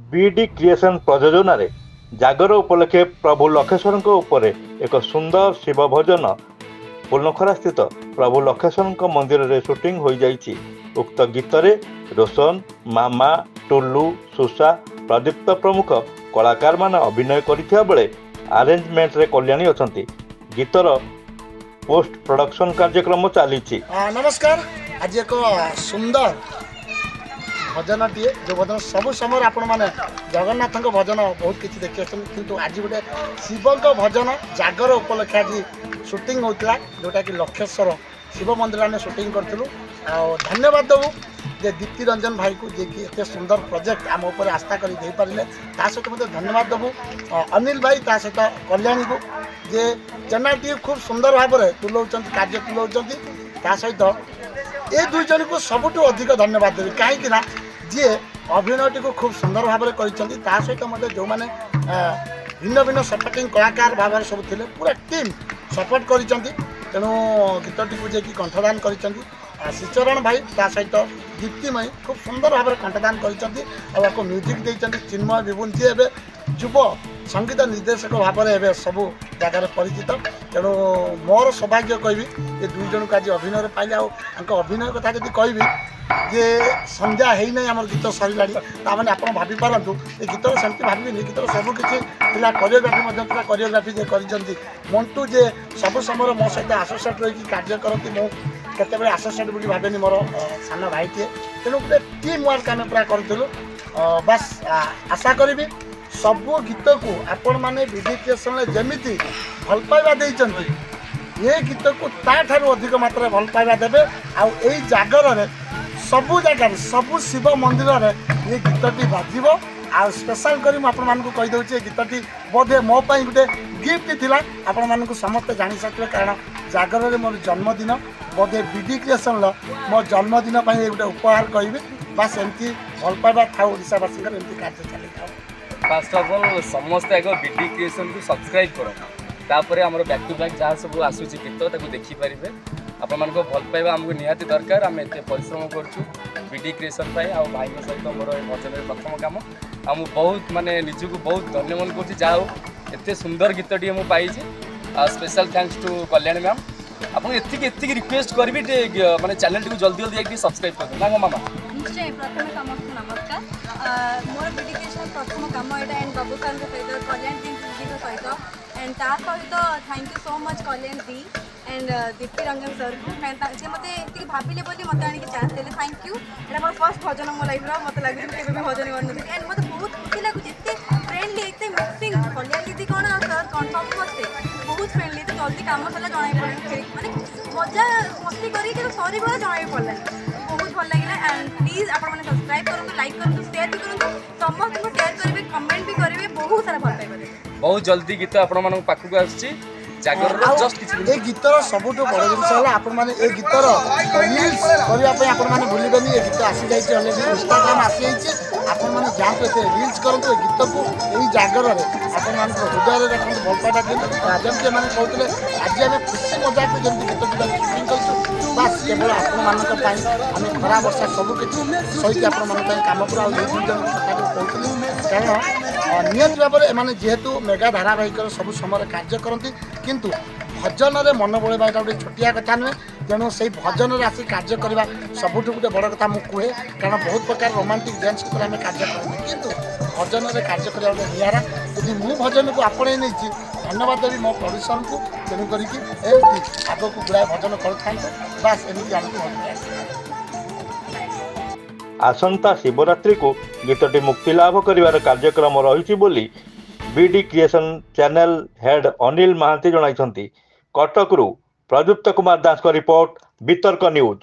BD creation प्रयोजन जागर उपलक्षे प्रभु लक्षेश्वर उपरे एक सुंदर शिव भजन फूलनखरा स्थित प्रभु लक्षेश्वर मंदिर में शूटिंग हो जाइछि। उक्त गीत रे रोशन, मामा, टुल्लू, सुषा, प्रदीप्त प्रमुख कलाकार मान अभिनय करथिया बेले अरेंजमेंट रे कल्याणी अछंती। गीतर पोस्ट प्रोडक्शन कार्यक्रम चली। नमस्कार। आज एक सुंदर भजन टीए जो भजन सब समय आपण मैंने जगन्नाथ भजन बहुत किसी देखी किंतु आज गोटे शिव भजन जागर उपलक्षे आज शूटिंग होता जोटा कि लक्षेश्वर शिव मंदिर में शूटिंग करूँ। धन्यवाद देवु जे दीप्ति रंजन भाई को जे कि एत सुंदर प्रोजेक्ट आम उपर आस्था कर पारे सहित मतलब धन्यवाद देवु अनिल भाई ता सहित कल्याणी को जे चैनल टी खूब सुंदर भाव में तुलाऊँ कार्य तुलाऊँ सहित ये दुई जन को सबुठ अधिक धन्यवाद देवी कहीं जी अभिनयटी को खूब सुंदर भाव में कर सहित मतलब जो मैंने भिन्न भिन्न सपोर्टिंग कलाकार भाव में सब थे पूरा टीम सपोर्ट कर तेणु गीतटी को जे कंठदान कर श्रीचरण भाई ता सहित दीप्तिमयी खूब सुंदर भाव में कंठदान कर म्यूजिक देते चिन्मय विभुन जी एवं युव संगीत निर्देशक भाव में सबू जगार परिचित। तेणु मोर सौभाग्य कहबी ये दुई जन को आज अभिनय पाइले अभिनय कथा जब कहबी जे संध्या है ना आम गीत सरला मैंने आप भाभी पारतु ये गीत सेमती भाविनी गीत सबकि कोरियोग्राफी कोरियोग्राफी जे कर मंटू जे सब समय मो सहित आसोसिएट रही कार्य करती मो केत आसोसिएट बोली भावेनी मोर सान भाई टे। तेणु गोटे टीम वर्क आम पूरा करूँ। बस आशा करी सबू गीत को आपण मैंने बीडी क्रिएशन जमीती भल पाइबा देइचंती ये गीत को ताठारु अधिक मात्रा भल पाइबा देबे। आउ एई जागर रे सबू जगह सबू शिव मंदिर रे ये गीतटी बाजिबो। आ स्पेशल करी आपण मानकु कहि दउछि गीतटी बोधे मो पई गुटे गिफ्ट थिला आपण मानकु समस्त जानि सकबे कारण जागर रे मोर जन्मदिन बोधे बीडी क्रिएशन लो मो जन्मदिन पई गुटे उपहार कहबी। बस एमती भल पाइबा थाउ ओडिसावासी कर एमती कार्य चली थाउ। फास्ट ऑफ ऑल समस्त आगे बीडी क्रिएशन को सब्सक्राइब करो तापर आम बैक टू बैक जहाँ सब आसूँ गीत देखिपारे आपण मानको भल पाइबा आमको निहाती दरकार। आम एत परिश्रम करूँ बीडी क्रिएशन आ भाई सहित मोर भजन प्रथम कम आम बहुत माने निजक बहुत धन्य मन कर जाओ एत सुंदर गीतटी मुझे पाई। Special thanks to Kalyani ma'am आपको एति रिक्वेस्ट करी माने चैनल टी जल्दी जल्दी सब्सक्राइब कर ना मामा। निश्चय प्रथम समस्त नमस्कार। मोर बीडी क्रिएशन प्रथम कम यहाँ एंड बाबू सर सहित कल्याण जी सहित एंड ता सहित thank you so much Kalyan ji and Dipti Ranjan sir को जी मत ये भाविले बोली मत आने चान्स देते थैंक यू। यहाँ मोर फर्स्ट भजन मो लाइफ मत लगे केवे भजन कर एंड मत बहुत खुशी लगुच एत फ्रेंडली एत मिक्सिंग कल्याण दीदी कौन सर कौन समस्ते बहुत फ्रेंडली तो जल्दी कम सर जन मैंने मजा मस्ती करी सरी गला जन पड़ा बहुत भल लगे। एंड प्लीज आप सब्सक्राइब करूँ लाइक करूँ शेयर भी करूँ समस्त को शेयर करेंगे कमेंट भी करेंगे बहुत सारा भल पाइबे। बहुत जल्दी गीत आपण पाखक आसुची जागर जस्ट किछि ए गीतर सबुठ बड़ जिनस है आपण माने ए गीतर रील्स करबा आपण माने भूलिबेनी ए गीत आसी जाइए ऑलरेडी इंस्टाग्राम आसी जाइए आपण माने जांच एते रील्स करंतु ए गीत को एई जागर रे आपण माने हृदय रे रखंतु भल पाटा दियंतु। राजन के माने कहतले आज हम खुशी मजाक में जंतु गीत गुडा शूटिंग करछु बस केवल आपण मानक पई हम खरा वर्षा सब किछि सहित आपण मानक पई काम पूरा हो जन कथा कहतले कारण नियत भाव में जेहेतु मेगा धारावाहिक सब समय कार्य करती किंतु भजन में मन बड़ा यहाँ गोटे छोटिया कथा नुहे। तेणु से भजन में आसिक कार्य करवा सबुठ गोटे बड़ कथा मुझे कहे कारण बहुत प्रकार रोमांटिक डांस को आम कार्य करते किंतु भजन में कार्य करवा गोटे निरा यदि मु भजन को आपणे नहीं धन्यवाद देवी मो प्रोड्यूसर को तेणु करके आग को गुड़ाए भजन कर बस एमती आमको आसंता शिवरात्रि को गीतटी मुक्ति लाभ करिवार कार्यक्रम रही बोली BD creation channel head Anil Mohanty जणाइछंती। कटकरू प्रदीप्त कुमार दास का रिपोर्ट वितर्क न्यूज।